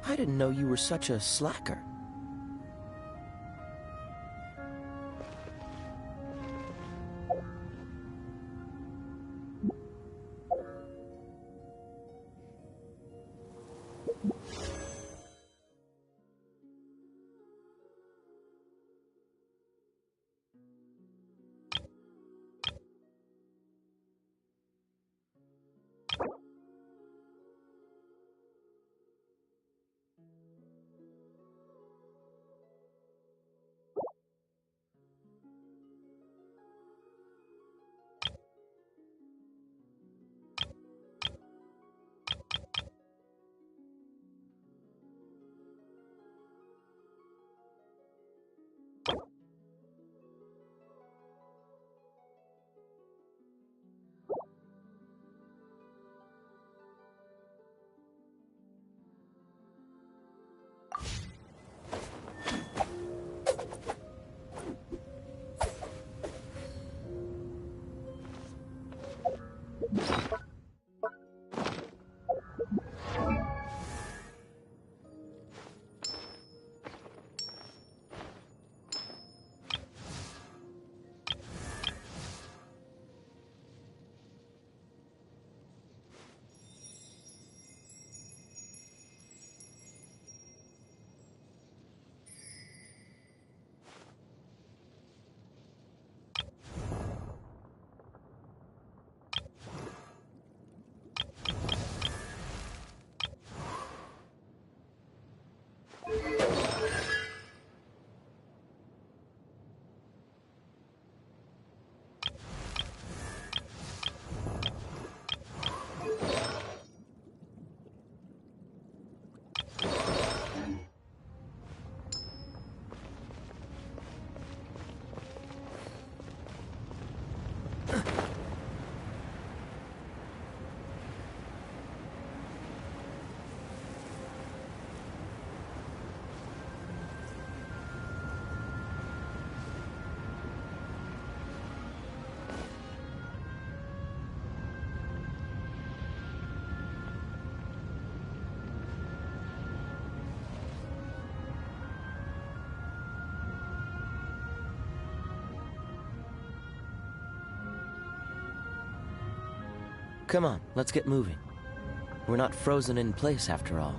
I didn't know you were such a slacker. Come on, let's get moving. We're not frozen in place after all.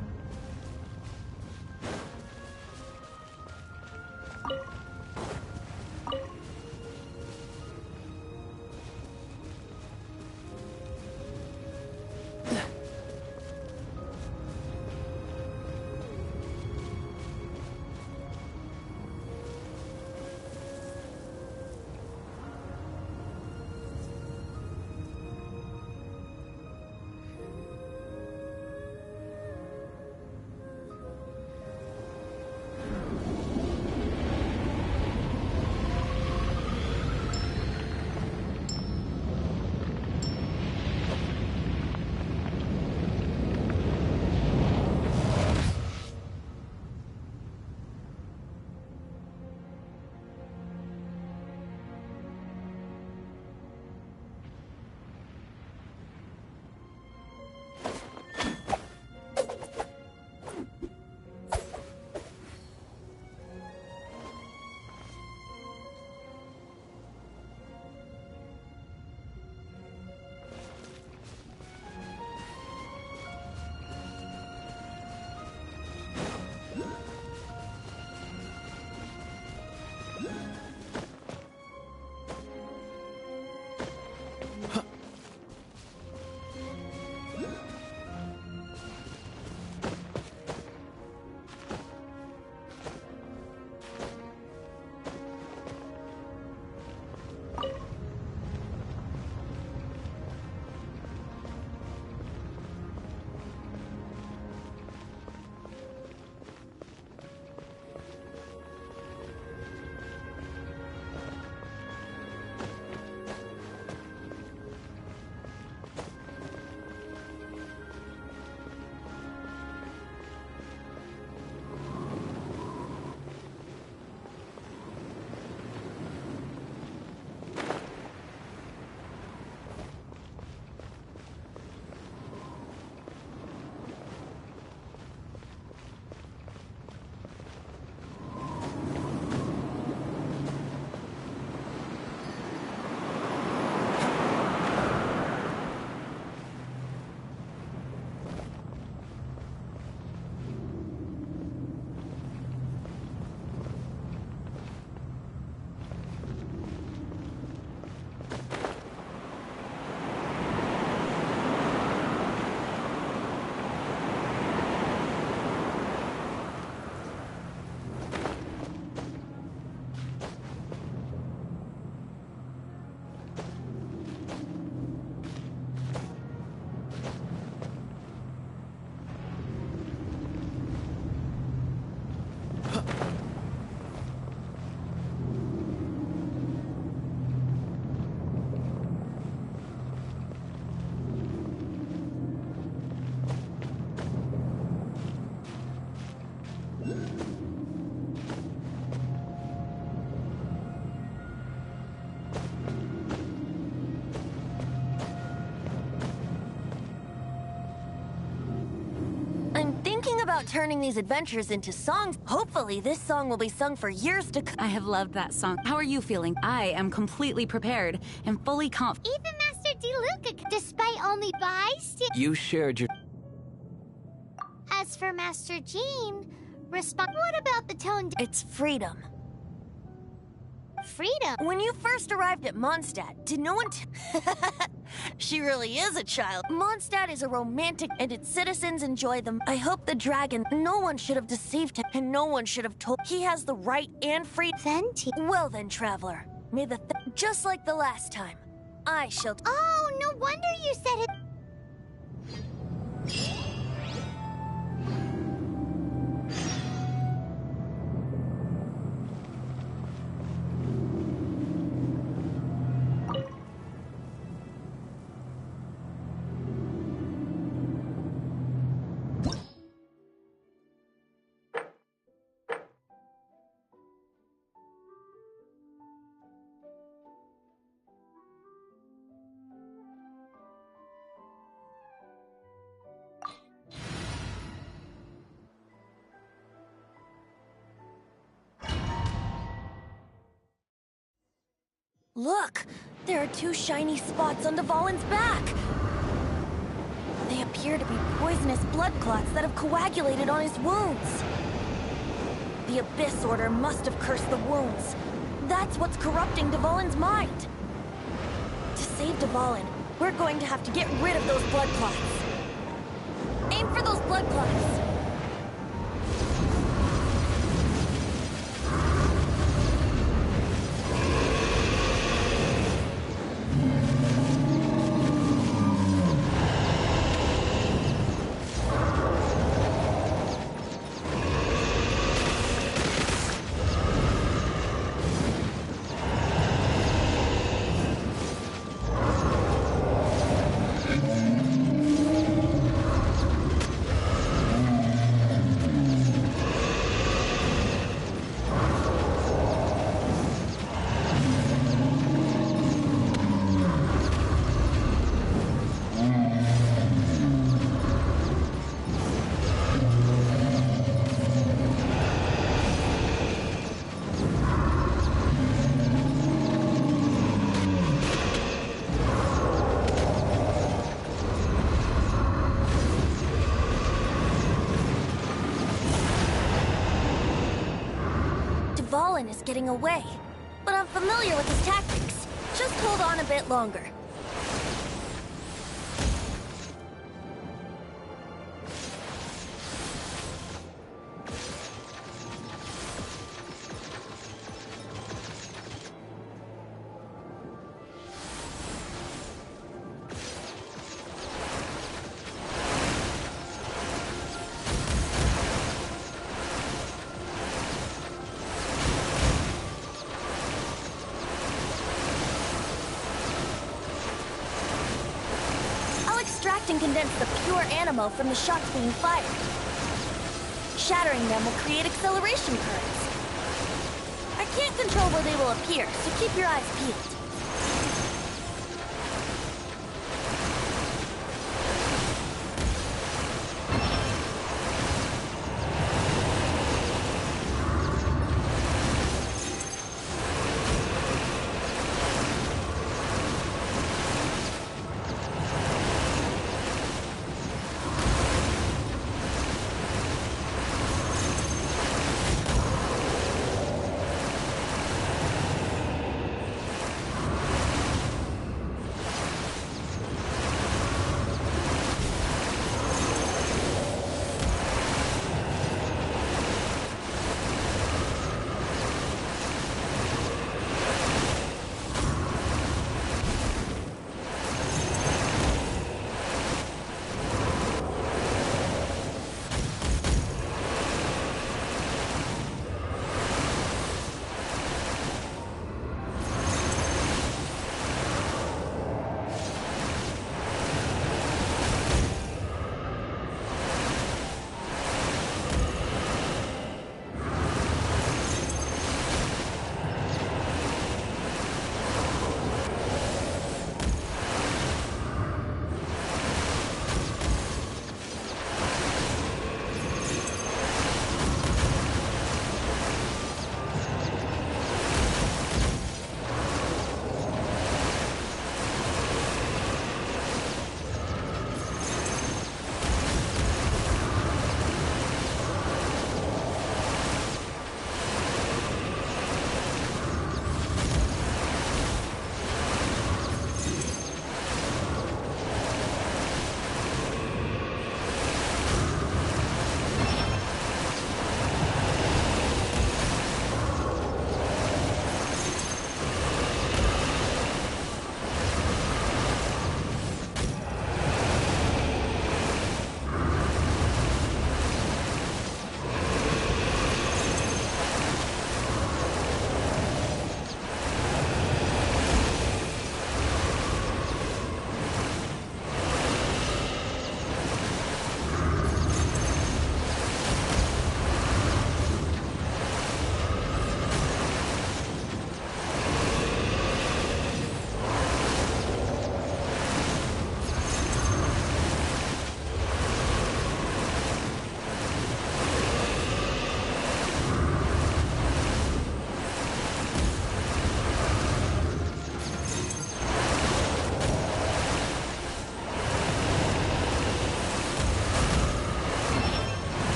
about turning these adventures into songs. Hopefully, this song will be sung for years to come. I have loved that song. How are you feeling? I am completely prepared and fully confident. Even Master DeLuca, despite only bystander. You shared your... As for Master Jean, respond. What about the tone? It's freedom. Freedom. When you first arrived at Mondstadt, did no one She really is a child. Mondstadt is a romantic, and its citizens enjoy them. I hope the dragon... No one should have deceived him, and no one should have told... He has the right and free... Venti. Well then, traveler. May the... Just like the last time. I shall... Oh, no wonder you said it. Look! There are 2 shiny spots on Dvalin's back! They appear to be poisonous blood clots that have coagulated on his wounds. The Abyss Order must have cursed the wounds. That's what's corrupting Dvalin's mind. To save Dvalin, we're going to have to get rid of those blood clots. Aim for those blood clots! Dvalin is getting away, but I'm familiar with his tactics. Just hold on a bit longer. Extract and condense the pure animo from the shots being fired. Shattering them will create acceleration currents. I can't control where they will appear, so keep your eyes peeled.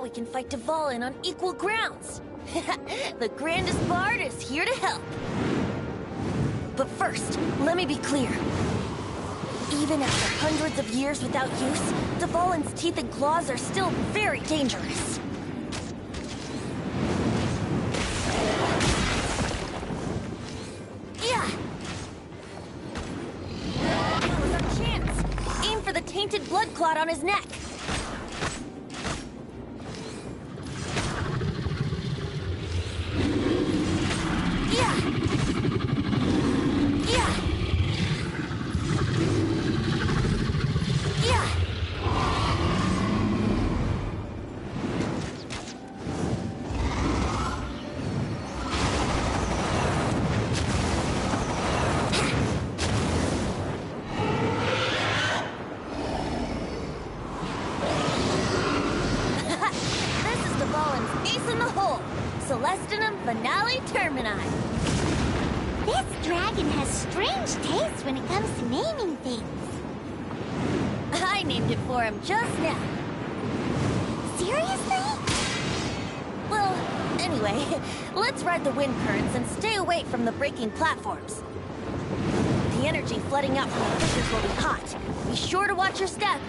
we can fight Dvalin on equal grounds. The grandest bard is here to help. But first, let me be clear. Even after hundreds of years without use, Dvalin's teeth and claws are still very dangerous. Yeah! That was our chance. Aim for the tainted blood clot on his neck. Finale Termini. This dragon has strange taste when it comes to naming things. I named it for him just now. Seriously? Well, anyway, let's ride the wind currents and stay away from the breaking platforms. The energy flooding out from the fissures will be hot. Be sure to watch your step.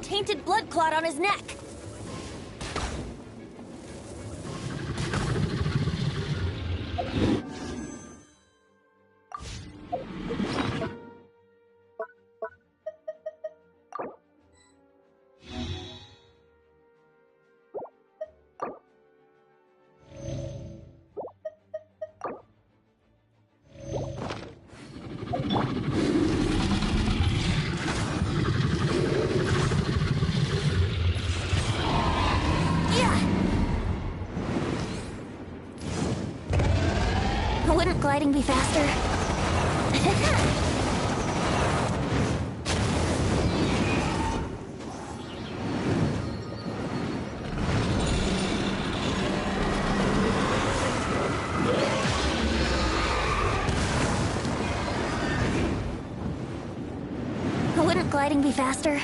Tainted blood clot on his neck. Wouldn't gliding be faster? Wouldn't gliding be faster?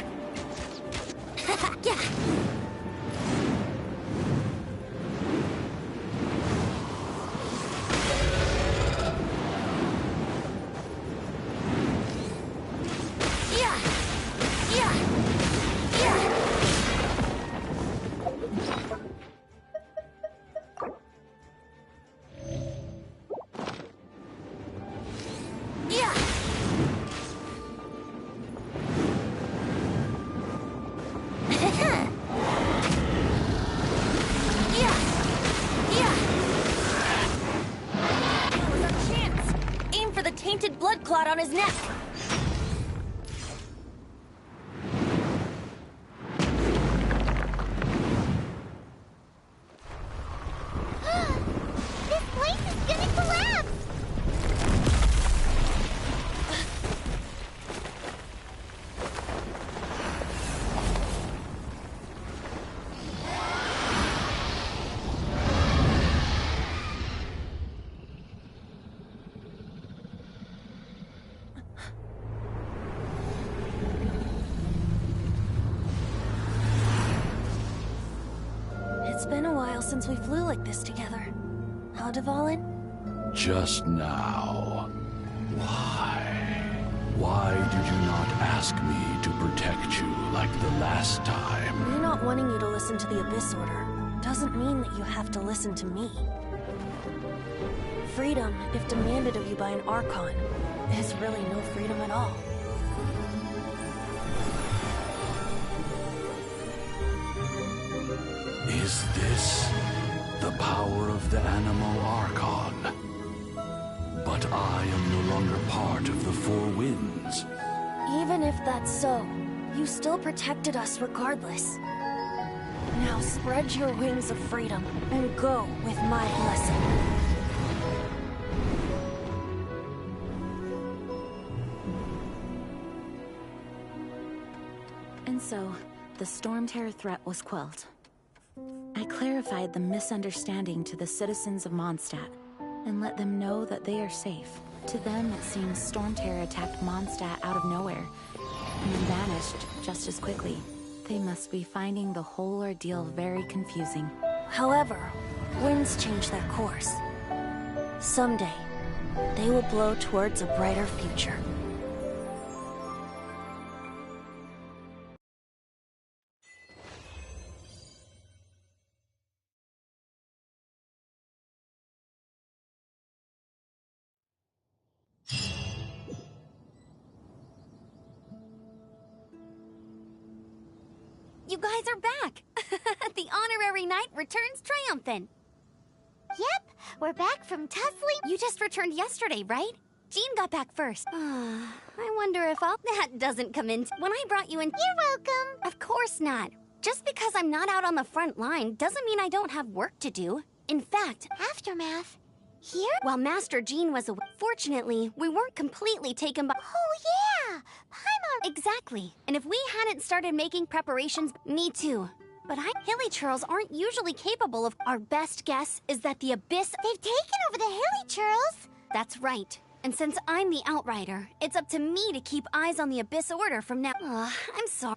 Yeah. Tainted blood clot on his neck. This place is gonna collapse! been a while since we flew like this together. Huh, Dvalin? Just now. Why? Why did you not ask me to protect you like the last time? Me not wanting you to listen to the Abyss Order doesn't mean that you have to listen to me. Freedom, if demanded of you by an Archon, is really no freedom at all. Is this the power of the Animal Archon? But I am no longer part of the Four Winds. Even if that's so, you still protected us regardless. Now spread your wings of freedom and go with my blessing. And so, the Storm Terror threat was quelled. I clarified the misunderstanding to the citizens of Mondstadt, and let them know that they are safe. To them, it seems Storm Terror attacked Mondstadt out of nowhere, and then vanished just as quickly. They must be finding the whole ordeal very confusing. However, winds change their course. Someday, they will blow towards a brighter future. You guys are back! The honorary knight returns triumphant. Yep, we're back from tussling. You just returned yesterday, right? Jean got back first. I wonder if that doesn't come in. When I brought you in... You're welcome. Of course not. Just because I'm not out on the front line doesn't mean I don't have work to do. In fact... Aftermath. Here? While Master Jean was away, fortunately, we weren't completely taken by... Oh, yeah! Paimon... Exactly. And if we hadn't started making preparations... Me too. But Hilly Churls aren't usually capable of... Our best guess is that the Abyss... They've taken over the Hilly Churls! That's right. And since I'm the Outrider, it's up to me to keep eyes on the Abyss Order from now... I'm sorry.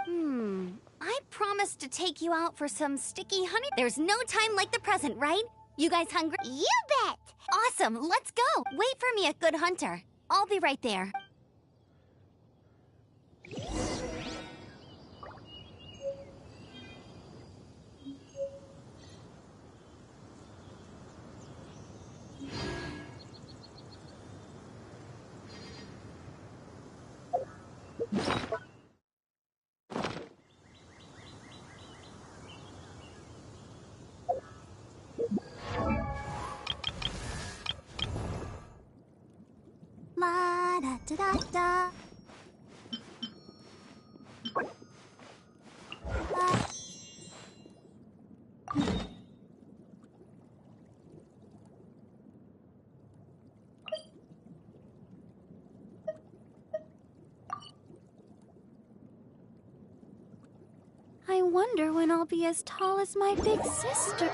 I promised to take you out for some sticky honey... There's no time like the present, right? You guys hungry? You bet! Awesome, let's go! Wait for me at Good Hunter. I'll be right there. La da da da da. I wonder when I'll be as tall as my big sister.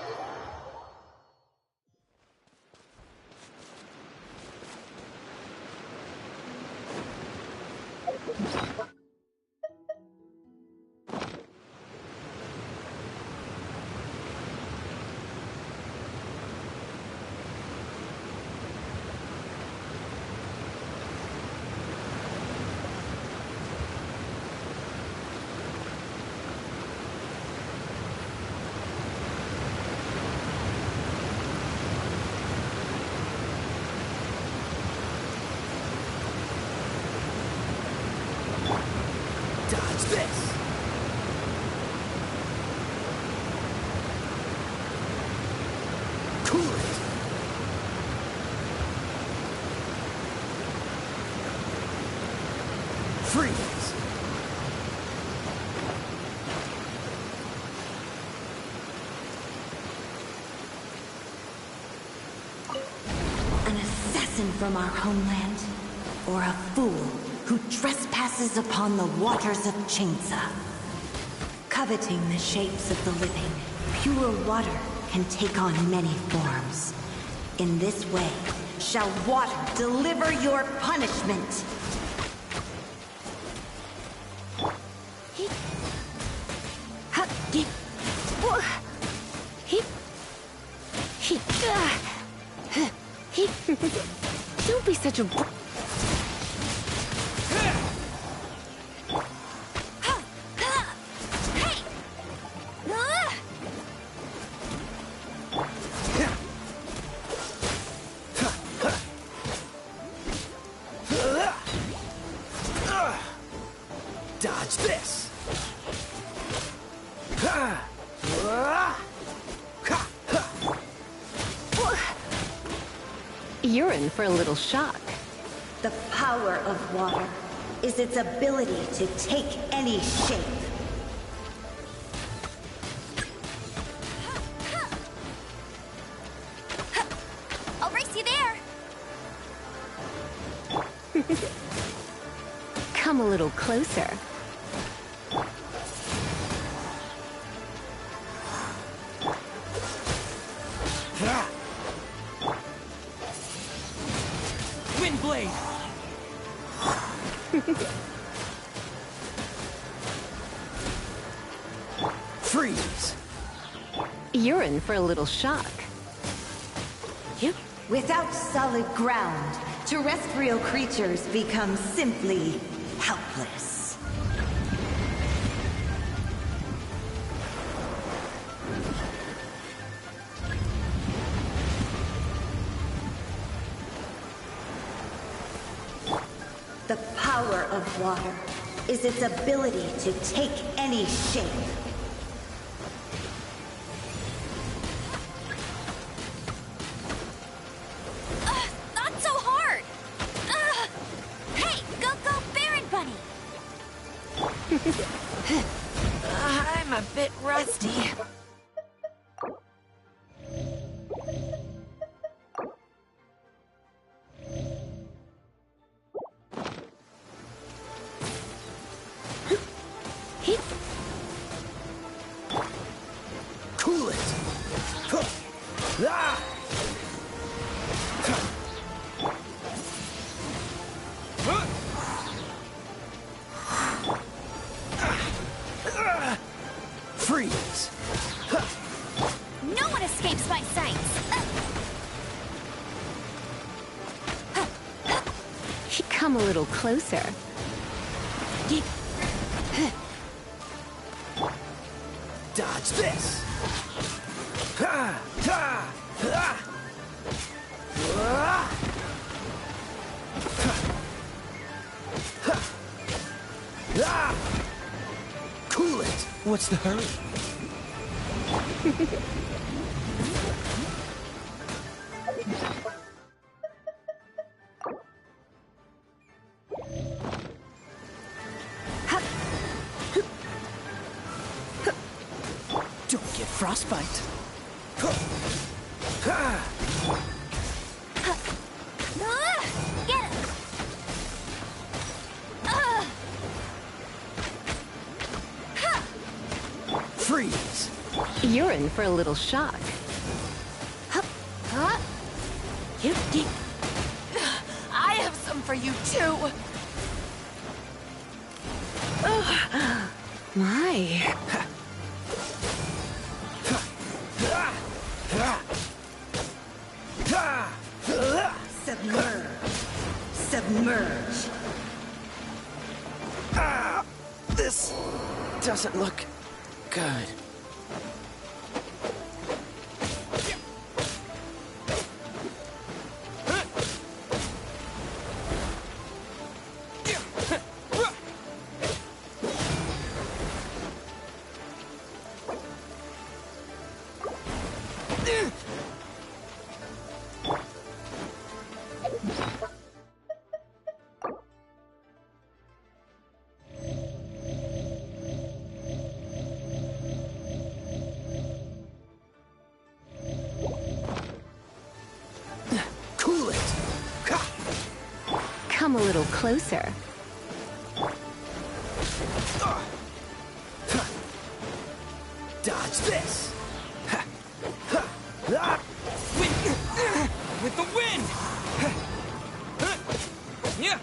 Dodge this! Cool it! Freeze! An assassin from our homeland, or a fool who trespasses upon the waters of Chainsa. Coveting the shapes of the living, pure water can take on many forms. In this way, shall water deliver your punishment. Don't be such a... Dodge this! You're in for a little shock. The power of water is its ability to take any shape. I'll race you there. Come a little closer. Windblade! Freeze! You're in for a little shock. Without solid ground, terrestrial creatures become simply helpless. The power of water is its ability to take any shape. Not so hard. Hey, go Baron Bunny. I'm a bit rusty. Cool it! Ah! Freeze! No one escapes my sights. Come a little closer. Dodge this! Ha! Ha! Ha! Ah! Ha! Ah! Cool it! What's the hurry? Don't get frostbite. Get it. Freeze! You're in for a little shock. I have some for you too. My. Submerge. Submerge. Ah, this doesn't look good. Cool it! Come a little closer. Dodge this! With the wind! Yeah!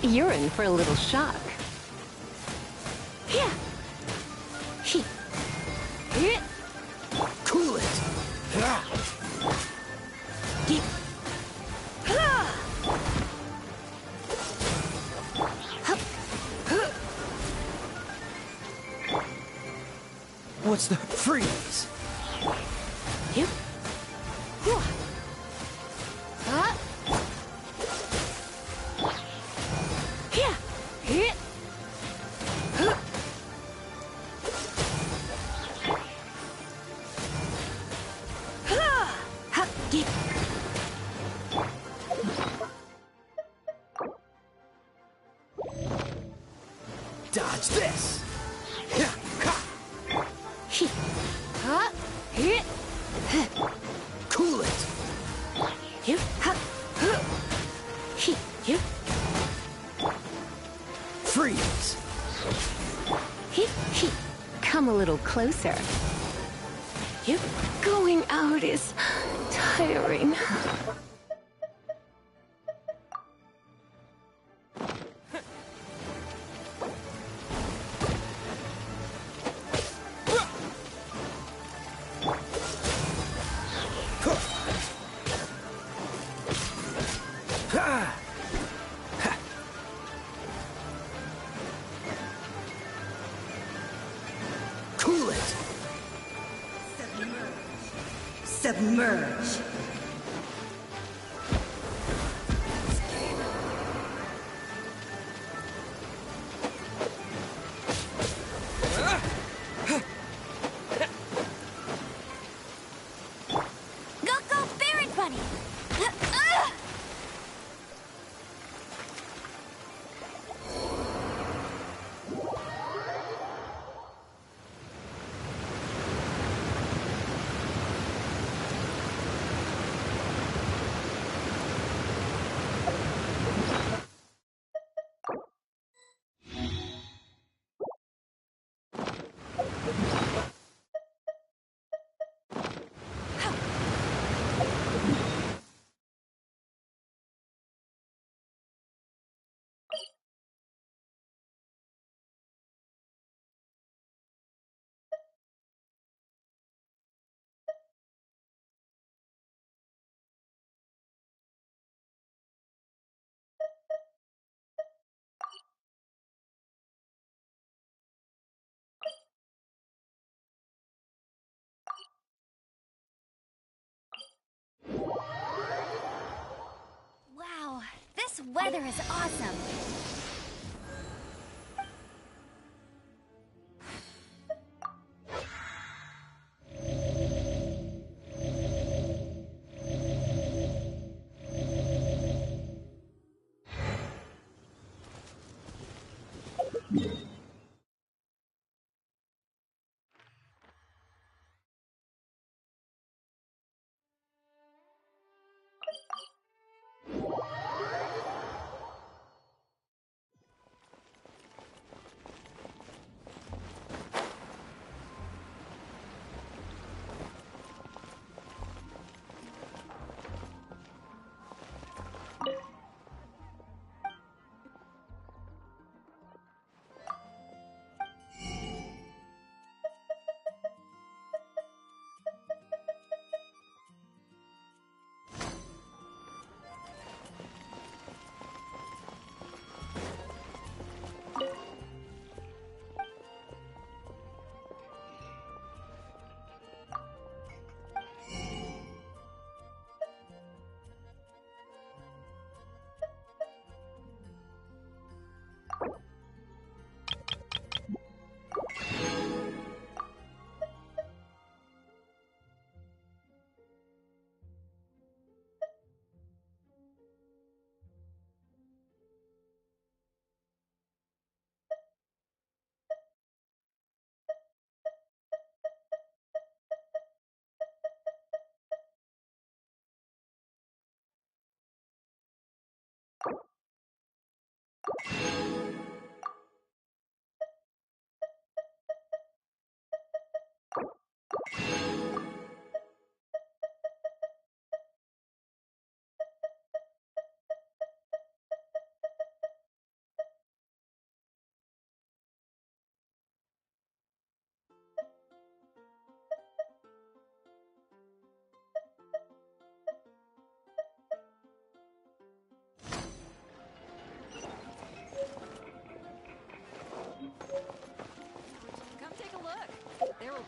You're in for a little shock. Cool it! What's the freeze? Dodge this! Cool it! Freeze! Come a little closer. Going out is tiring. Cool it! Submerge. Go, Barret Bunny! Wow, this weather is awesome.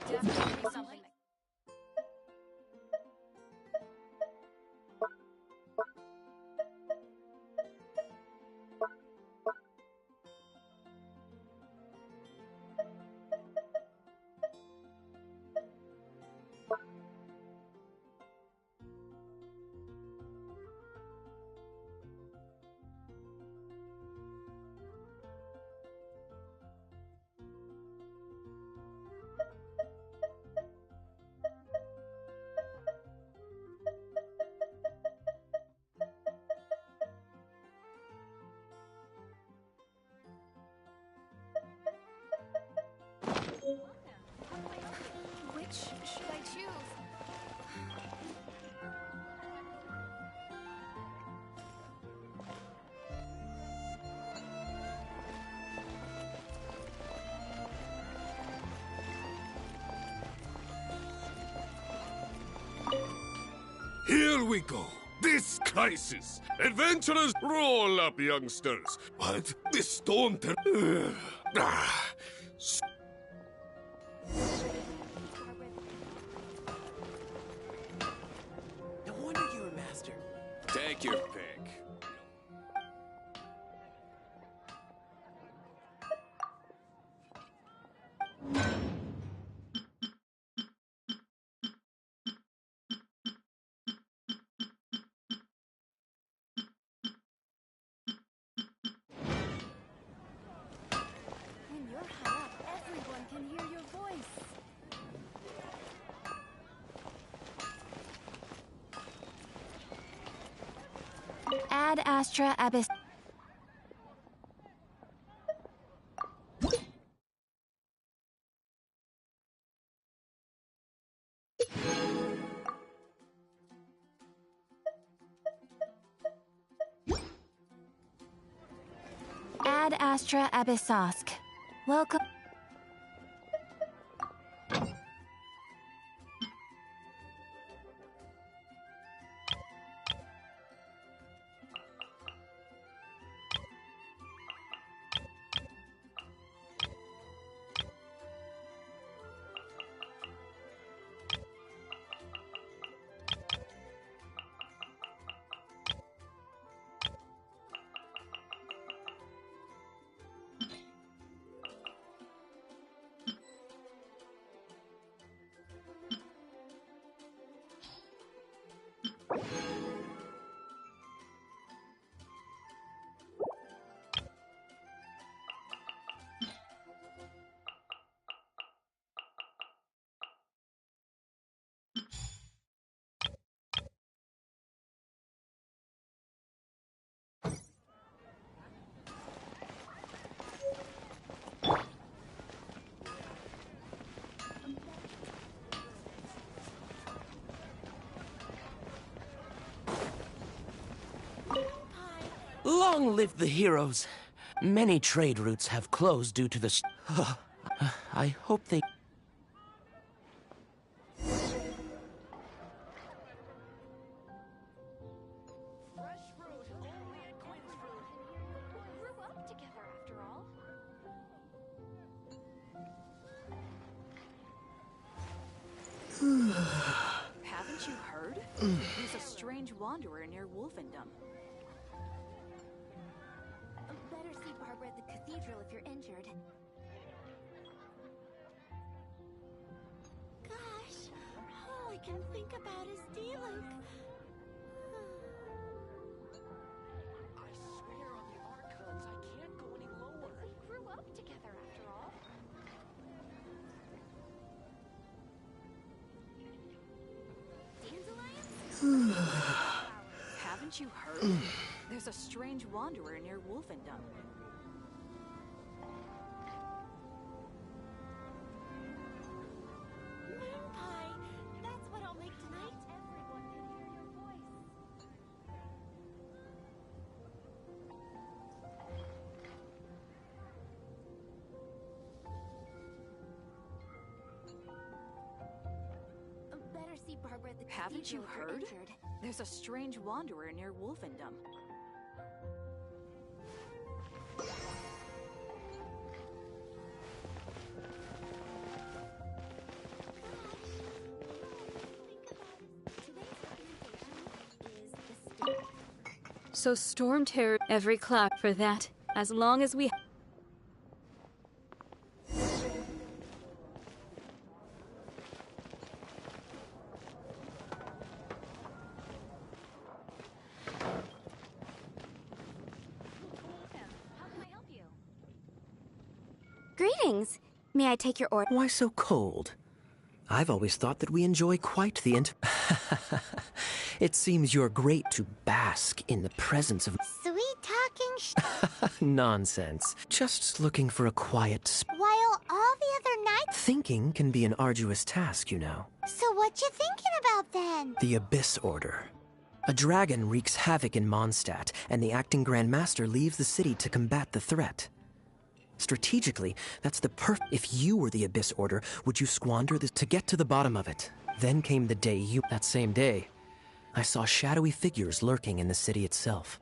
definitely something that... Which should I choose? Here we go. This crisis. Adventurers, roll up, youngsters. What? This stone No wonder you're a master. Take your pick. When you're high up, everyone can hear your voice. Ad Astra Abyss. Ad Astra Abyssosk. Welcome. Long live the heroes. Many trade routes have closed due to the I hope they... Haven't you heard? There's a strange wanderer near Wolfendom. Better see Barbara at the cathedral if you're injured. Gosh, all I can think about is D-Luke. I swear on the Archons, I can't go any lower. We grew up together after all. Haven't you heard? There's a strange wanderer near Wolfendom. Moon pie, that's what I'll make tonight. Everyone can hear your voice. Better see Barbara at the Haven't you cathedral if you're heard? injured. There's a strange wanderer near Wolfendom. So Storm Terror every cloud for that, as long as we... Greetings. May I take your order? Why so cold? I've always thought that we enjoy quite the It seems you're great to bask in the presence of... Sweet talking Nonsense. Just looking for a quiet while all the other nights... Thinking can be an arduous task, you know. So what you thinking about then? The Abyss Order. A dragon wreaks havoc in Mondstadt, and the acting Grand Master leaves the city to combat the threat. Strategically, that's the If you were the Abyss Order, would you squander this to get to the bottom of it? Then came the day That same day, I saw shadowy figures lurking in the city itself.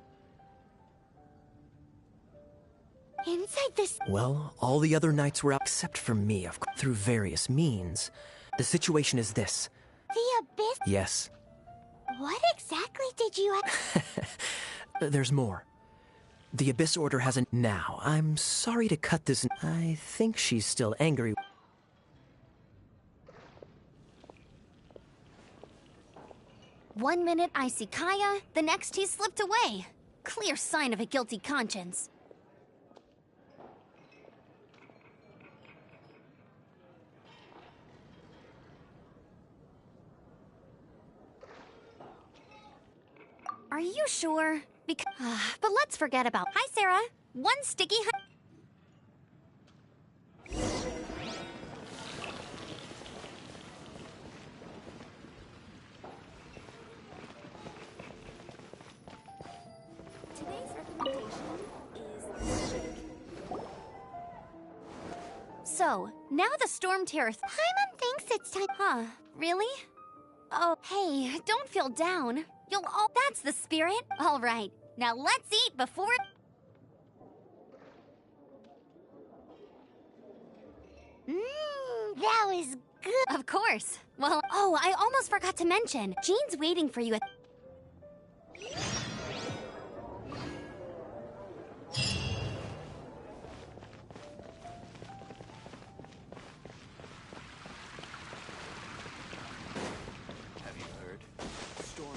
Inside this... Well, all the other knights were out except for me, through various means. The situation is this. The Abyss? Yes. What exactly did you... There's more. The Abyss Order hasn't... Now, I'm sorry to cut this... I think she's still angry. One minute I see Kaya, the next he slipped away. Clear sign of a guilty conscience. Are you sure? But let's forget about... Hi, Sarah. One sticky... Today's recommendation is... So, now the Storm Terror... Paimon thinks it's time... Huh, really? Oh, hey, don't feel down. You'll all... That's the spirit. All right, now let's eat before... That was good. Of course. Well, oh, I almost forgot to mention. Jean's waiting for you at... Have you heard? Storm...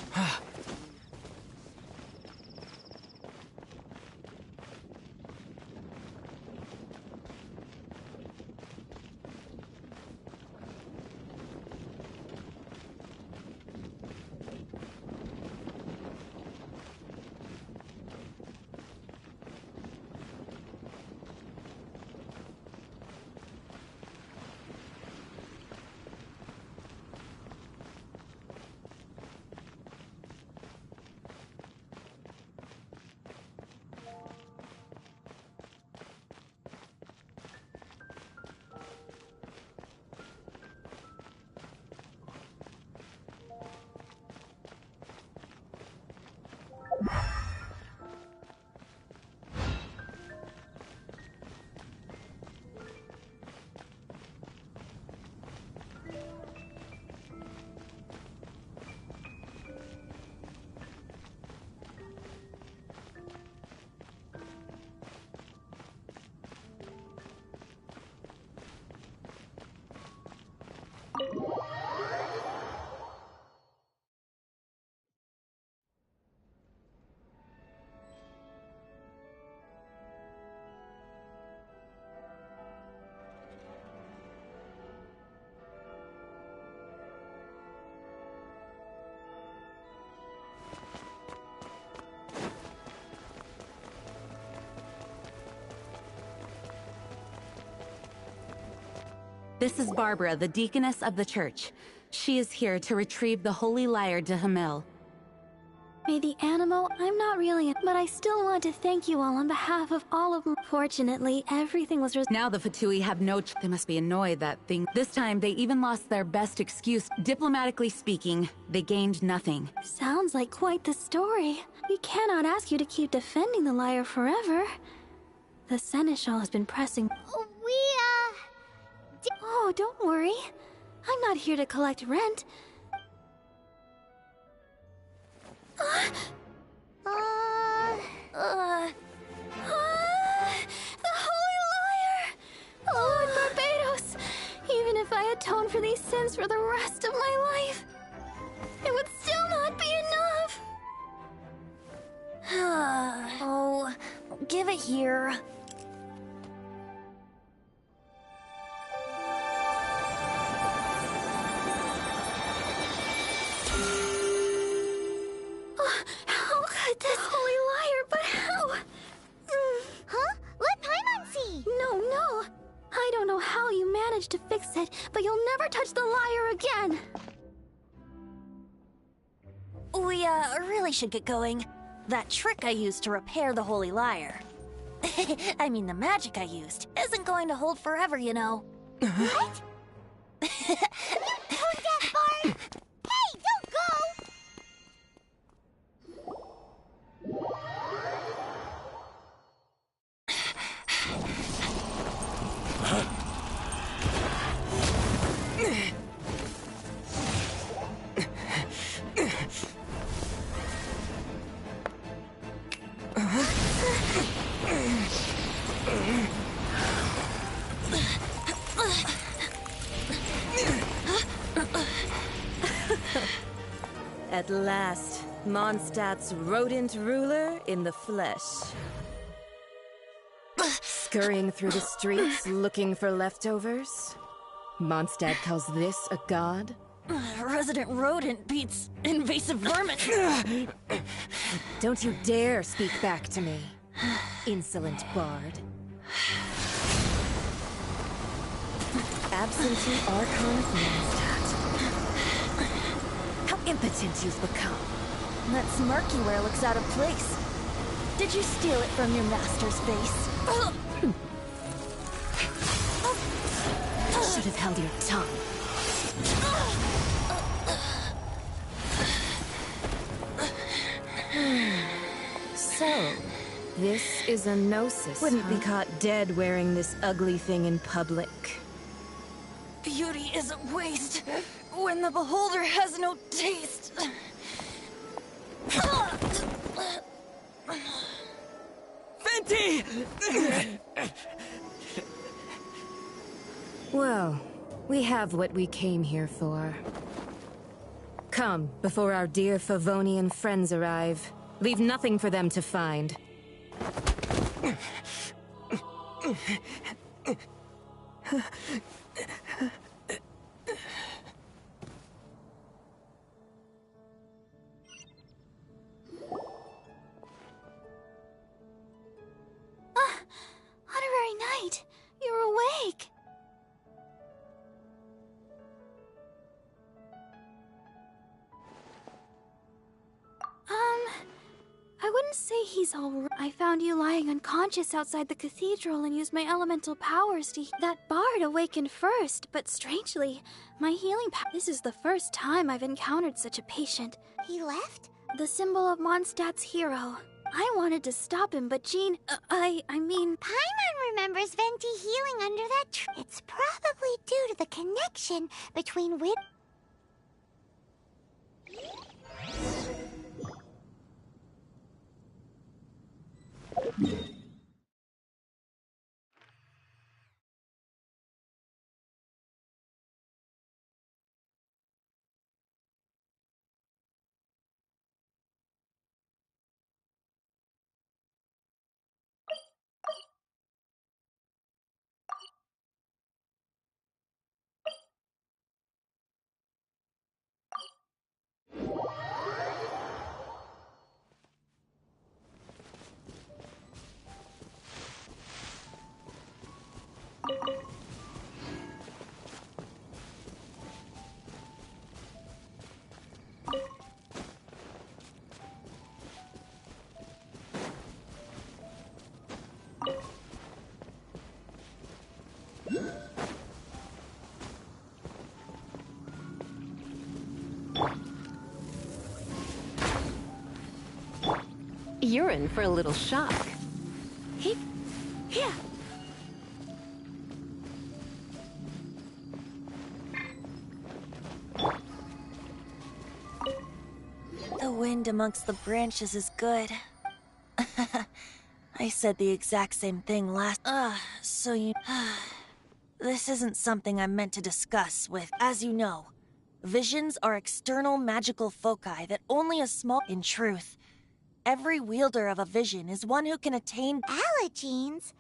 This is Barbara, the deaconess of the church. She is here to retrieve the holy lyre de Hamil. May the animal, I'm not really, but I still want to thank you all on behalf of all of them. Fortunately, everything was Now the Fatui have no they must be annoyed that thing. This time, they even lost their best excuse. Diplomatically speaking, they gained nothing. Sounds like quite the story. We cannot ask you to keep defending the lyre forever. The Seneschal has been pressing... Oh, don't worry. I'm not here to collect rent. The Holy Liar! Lord Barbados! Even if I atone for these sins for the rest of my life, it would still not be enough! Oh, give it here. How could this Holy Liar, but how? Huh? Let Paimon see! No. I don't know how you managed to fix it, but you'll never touch the liar again! We, really should get going. That trick I used to repair the Holy Liar. I mean, the magic I used isn't going to hold forever, you know. What? Tone deaf, Bard! Hey, don't go! At last, Mondstadt's rodent ruler in the flesh. Scurrying through the streets looking for leftovers? Mondstadt calls this a god? Resident rodent beats invasive vermin. Don't you dare speak back to me, insolent bard. Absentee Archon of Mondstadt. How impotent you've become. That smirk you wear looks out of place. Did you steal it from your master's face? Should have held your tongue. So, this is a gnosis. Wouldn't be caught dead wearing this ugly thing in public. Beauty is a waste when the beholder has no taste. Venti! Well, we have what we came here for. Come, before our dear Favonian friends arrive. Leave nothing for them to find. Honorary Knight, you're awake. I wouldn't say he's all right. I found you lying unconscious outside the cathedral and used my elemental powers to... That bard awakened first, but strangely, my healing This is the first time I've encountered such a patient. He left? The symbol of Mondstadt's hero. I wanted to stop him, but Jean... I mean... Paimon remembers Venti healing under that tree. It's probably due to the connection between You're in for a little shock. Yeah. The wind amongst the branches is good. I said the exact same thing last. So you. This isn't something I'm meant to discuss with. As you know, visions are external magical foci that only a small. In truth, every wielder of a vision is one who can attain. Allergenes?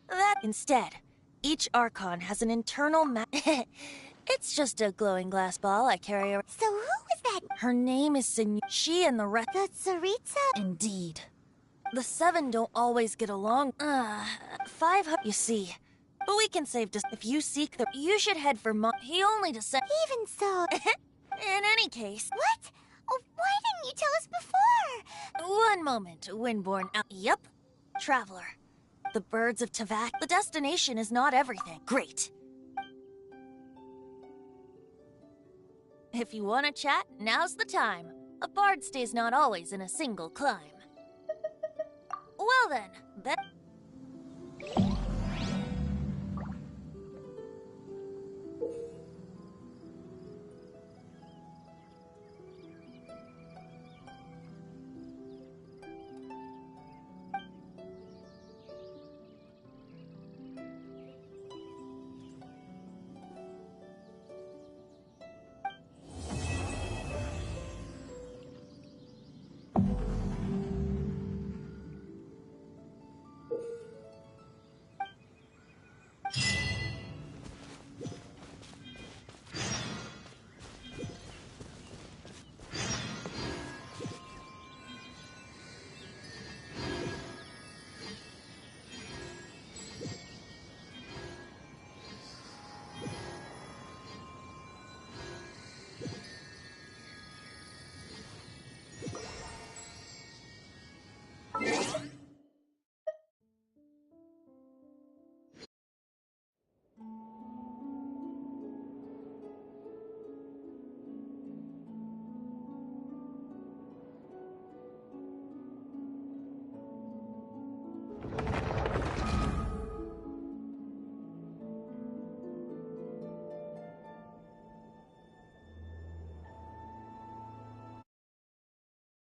That instead, each Archon has an internal It's just a glowing glass ball I carry around. So who was that? Her name is She and the rest. The Tsaritsa? Indeed. The 7 don't always get along. 500. You see, but we can save just if you seek the. You should head for He only descend. Even so. In any case. What? Oh, why didn't you tell us before? One moment, Windborn. Yup, Traveler. The birds of Tavak. The destination is not everything. Great. If you want to chat, now's the time. A bard stays not always in a single climb. Well then,